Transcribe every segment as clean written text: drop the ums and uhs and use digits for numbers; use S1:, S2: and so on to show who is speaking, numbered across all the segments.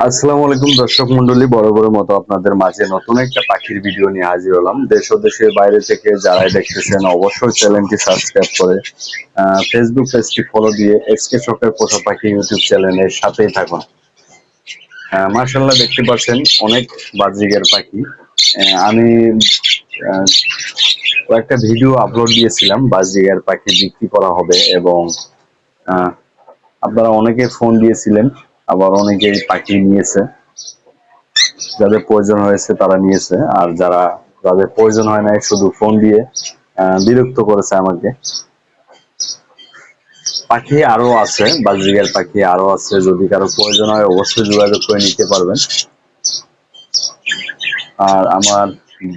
S1: আসসালামু আলাইকুম দর্শক মন্ডলী, বড় বড় মতো আপনাদের মাঝে নতুন একটা পাখির ভিডিও নিয়ে হাজির হলাম। দেশ ও দেশের বাইরে থেকে যারাই দেখতেছেন অবশ্যই চ্যানেলটি সাবস্ক্রাইব করে ফেসবুক পেজটি ফলো দিয়ে এসকে শখের পোষা পাখি ইউটিউব চ্যানেলের সাথেই থাকুন। মার্শাল্লাহ, দেখতে পাচ্ছেন অনেক বাজরিগার পাখি। আমি আহ, কয়েকটা ভিডিও আপলোড দিয়েছিলাম, বাজরিগার পাখি বিক্রি করা হবে এবং আহ, আপনারা অনেকে ফোন দিয়েছিলেন, আবার অনেকেই পাখি নিয়েছে। যাদের প্রয়োজন হয়েছে তারা নিয়েছে, আর যাদের প্রয়োজন হয় নাই শুধু ফোন দিয়ে বিরক্ত করেছে আমাকে। পাখি আরো আছে, বাজরিগার পাখি আরো আছে, যদি কারো প্রয়োজন হয় অবশ্যই যোগাযোগ করে নিতে পারবেন। আর আমার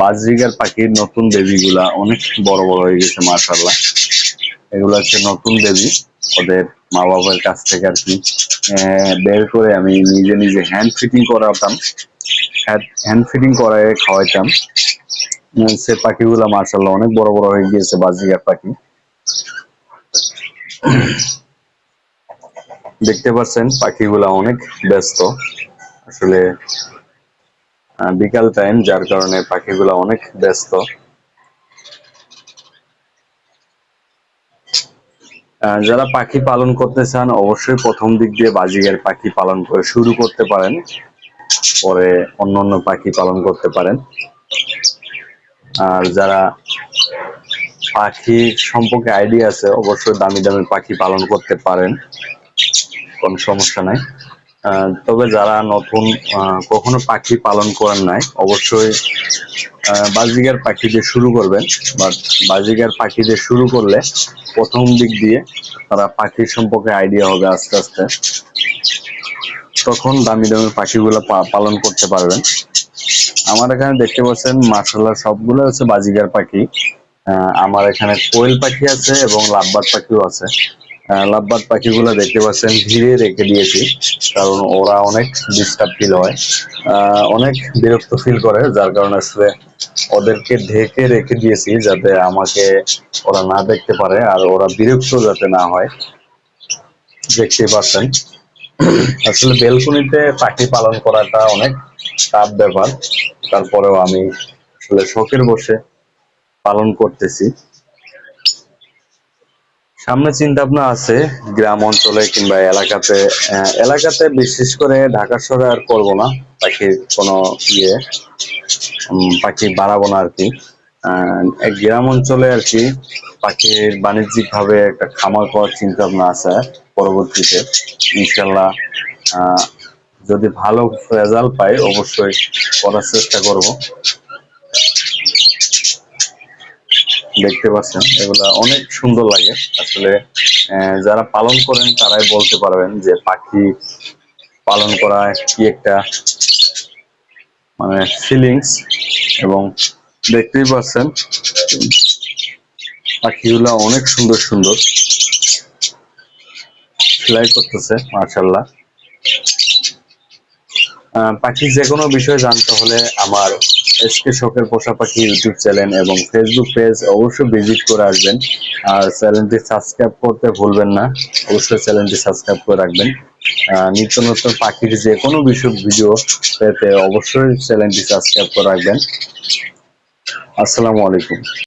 S1: বাজরিগার পাখির নতুন বেবি গুলা অনেক বড় বড় হয়ে গেছে মাশাআল্লাহ। এগুলো হচ্ছে নতুন বেবি, ওদের মা বাবার কাছ থেকে আর কি বের করে আমি নিজে নিজে হ্যান্ড ফিটিং করাতাম, হ্যান্ড ফিটিং করায় খাওয়াইতাম। সে পাখিগুলা মাশাআল্লাহ অনেক বড় বড় হয়ে গিয়েছে বাজরিগার পাখি। দেখতে পাচ্ছেন পাখিগুলা অনেক ব্যস্ত আসলে, বিকাল টাইম, যার কারণে পাখিগুলা অনেক ব্যস্ত। যারা পাখি পালন করতে চান অবশ্যই প্রথম দিক দিয়ে বাজরিগার পাখি পালন করে শুরু করতে পারেন, পরে অন্যান্য পাখি পালন করতে পারেন। আর যারা পাখি সম্পর্কে আইডিয়া আছে অবশ্যই দামি দামি পাখি পালন করতে পারেন, কোনো সমস্যা নাই। তবে যারা নতুন কখনো পাখি পালন করেন নাই অবশ্যই বাজরিগার পাখি দিয়ে শুরু করবেন। বাট বাজরিগার পাখি দিয়ে শুরু করলে প্রথম দিক দিয়ে তারা পাখির সম্পর্কে আইডিয়া হবে আস্তে আস্তে, তখন দামি দামি পাখিগুলো পালন করতে পারবেন। আমার এখানে দেখতে পাচ্ছেন মাশাআল্লাহ সবগুলো হচ্ছে বাজরিগার পাখি। আমার এখানে কোয়েল পাখি আছে এবং লাভবার্ড পাখিও আছে। লাভবার্ড পাখিগুলো দেখতে পাচ্ছেন ঘিরে রেখে দিয়েছি, কারণ ওরা অনেক ডিস্টার্ব ফিল হয়, অনেক বিরক্ত ফিল করে, যার কারণে আসলে ওদেরকে ঢেকে রেখে দিয়েছি যাতে আমাকে ওরা না দেখতে পারে আর ওরা বিরক্ত যাতে না হয়। দেখতেই পাচ্ছেন আসলে বেলকনিতে পাখি পালন করাটা অনেক টাফ ব্যাপার, তারপরেও আমি আসলে শখের বসে পালন করতেছি। সামনে চিন্তা ভাবনা আছে গ্রাম অঞ্চলে কিংবা এলাকাতে, এলাকাতে বিশেষ করে ঢাকা শহরে আর করবো না পাখির কোনো ইয়ে, পাখি বাড়াবো না আর কি। এক গ্রাম অঞ্চলে আর কি পাখির বাণিজ্যিক ভাবে একটা খামার করার চিন্তা ভাবনা আছে পরবর্তীতে ইনশাল্লাহ। যদি ভালো রেজাল্ট পাই অবশ্যই করার চেষ্টা করব। দেখতে পাচ্ছেন এগুলা অনেক সুন্দর লাগে আসলে, যারা পালন করেন তারাই বলতে পারবেন যে পাখি পালন করা কি একটা মানে ফিলিংস। এবং দেখতেই পাচ্ছেন পাখিগুলা অনেক সুন্দর সুন্দর ফ্লাই করতেছে মাশাআল্লাহ। পাখি যে কোনো বিষয়ে জানতে হলে আমার এসকে শখের পোষা পাখি ইউটিউব চ্যানেল এবং ফেসবুক পেজ অবশ্যই ভিজিট করে আসবেন। আর চ্যানেলটি সাবস্ক্রাইব করতে ভুলবেন না, অবশ্যই চ্যানেলটি সাবস্ক্রাইব করে রাখবেন। নিত্য নতুন পাখির যে কোনো বিষয় ভিডিও পেতে অবশ্যই চ্যানেলটি সাবস্ক্রাইব করে রাখবেন। আসসালামু আলাইকুম।